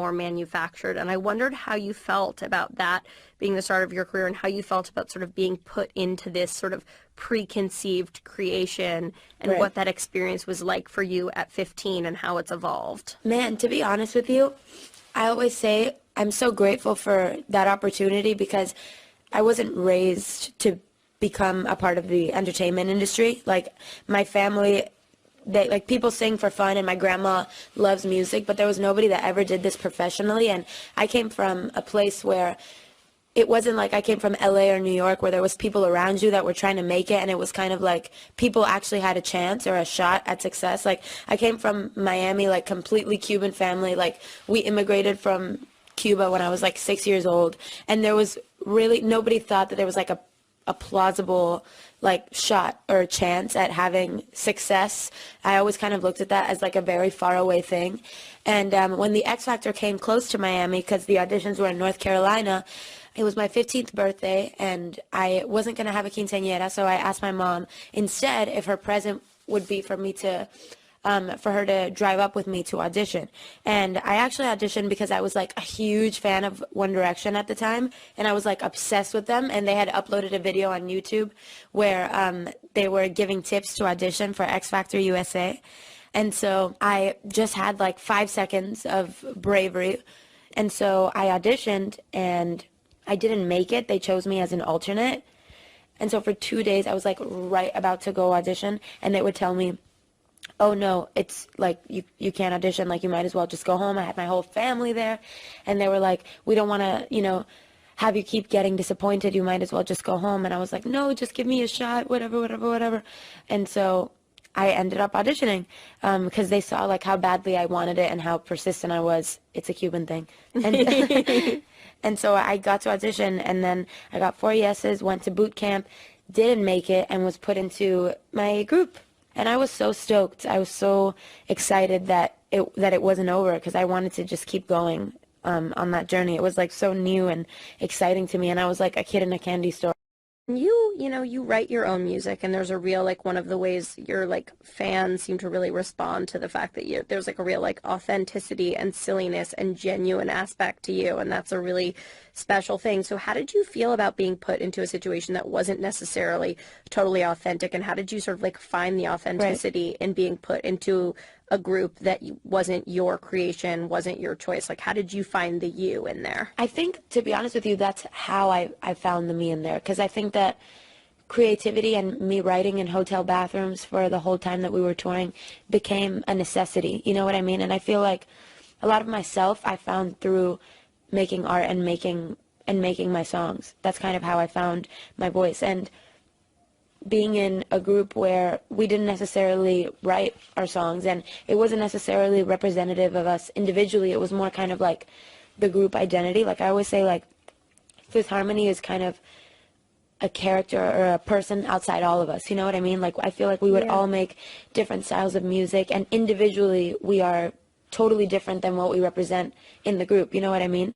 more manufactured. And I wondered how you felt about that being the start of your career and how you felt about sort of being put into this sort of preconceived creation and what that experience was like for you at 15 and how it's evolved. Man, to be honest with you, I always say I'm so grateful for that opportunity because I wasn't raised to become a part of the entertainment industry. Like, my family, like, people sing for fun, and my grandma loves music, but there was nobody that ever did this professionally. And I came from a place where it wasn't like I came from LA or New York where there was people around you that were trying to make it, and it was kind of like people actually had a chance or a shot at success. Like, I came from Miami, like, completely Cuban family. Like, we immigrated from Cuba when I was like 6 years old, and there was really nobody thought that there was like a plausible like shot or a chance at having success. I always kind of looked at that as like a very far away thing. And when the X Factor came close to Miami, because the auditions were in North Carolina, it was my 15th birthday and I wasn't going to have a quinceañera, so I asked my mom instead if her present would be for me to for her to drive up with me to audition. And I actually auditioned because I was like a huge fan of One Direction at the time, and I was like obsessed with them, and they had uploaded a video on YouTube where they were giving tips to audition for X Factor USA. And so I just had like 5 seconds of bravery, and so I auditioned and I didn't make it. They chose me as an alternate. And so for 2 days I was like right about to go audition, and they would tell me, oh no, it's like you can't audition, like you might as well just go home. I had my whole family there, and they were like, we don't want to, you know, have you keep getting disappointed, you might as well just go home. And I was like, no, just give me a shot, whatever. And so I ended up auditioning because they saw like how badly I wanted it and how persistent I was. It's a Cuban thing. And, and so I got to audition, and then I got 4 yeses, went to boot camp, didn't make it, and was put into my group. And I was so stoked. I was so excited that it wasn't over, because I wanted to just keep going on that journey. It was like so new and exciting to me, and I was like a kid in a candy store. You know, you write your own music, and there's a real, like, one of the ways your, like, fans seem to really respond to the fact that there's, like, a real, like, authenticity and silliness and genuine aspect to you, and that's a really special thing. So how did you feel about being put into a situation that wasn't necessarily totally authentic, and how did you sort of, like, find the authenticity in being put into a group that wasn't your creation, wasn't your choice? Like, how did you find the you in there? I think, to be honest with you, that's how I found the me in there, because I think that creativity and me writing in hotel bathrooms for the whole time that we were touring became a necessity, you know what I mean? And I feel like a lot of myself I found through making art and making my songs. That's kind of how I found my voice. And being in a group where we didn't necessarily write our songs, and it wasn't necessarily representative of us individually, it was more kind of like the group identity. Like, I always say, like, Fifth Harmony is kind of a character or a person outside all of us, you know what I mean? Like, I feel like we would all make different styles of music, and individually we are totally different than what we represent in the group, you know what I mean?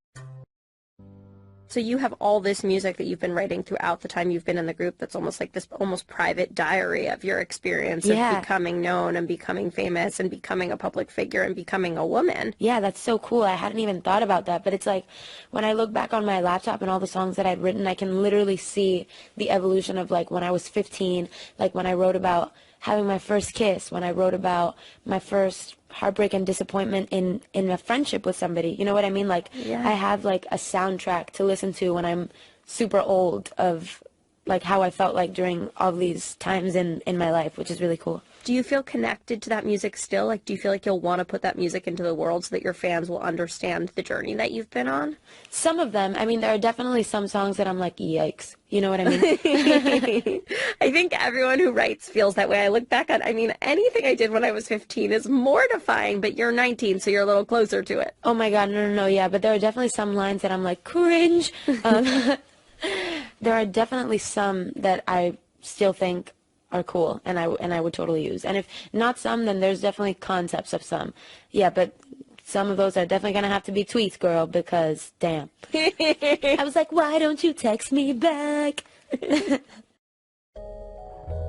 So you have all this music that you've been writing throughout the time you've been in the group that's almost like this almost private diary of your experience of becoming known and becoming famous and becoming a public figure and becoming a woman. Yeah, that's so cool. I hadn't even thought about that. But it's like when I look back on my laptop and all the songs that I'd written, I can literally see the evolution of like when I was 15, like when I wrote about having my first kiss, when I wrote about my first heartbreak and disappointment in a friendship with somebody. You know what I mean? Like, I have like a soundtrack to listen to when I'm super old of like how I felt like during all these times in my life, which is really cool. Do you feel connected to that music still? Like, do you feel like you'll want to put that music into the world so that your fans will understand the journey that you've been on? Some of them. I mean, there are definitely some songs that I'm like, yikes. You know what I mean? I think everyone who writes feels that way. I look back on, I mean, anything I did when I was 15 is mortifying, but you're 19, so you're a little closer to it. Oh my God, no, yeah. But there are definitely some lines that I'm like, cringe. There are definitely some that I still think are cool and I would totally use. And if not some, then there's definitely concepts of some. Yeah, but some of those are definitely going to have to be tweets, girl, because damn. I was like, why don't you text me back?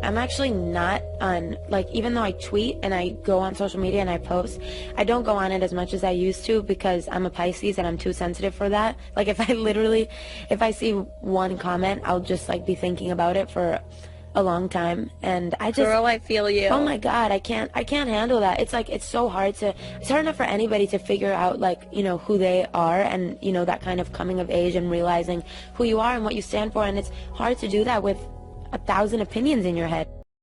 I'm actually not on, like, even though I tweet and I go on social media and I post, I don't go on it as much as I used to because I'm a Pisces and I'm too sensitive for that. Like, if I see one comment, I'll just, like, be thinking about it for a long time, and I just, Girl, I feel you. oh my God, I can't handle that. It's like, it's hard enough for anybody to figure out, like, you know, who they are, and, you know, that kind of coming of age and realizing who you are and what you stand for, and it's hard to do that with 1,000 opinions in your head.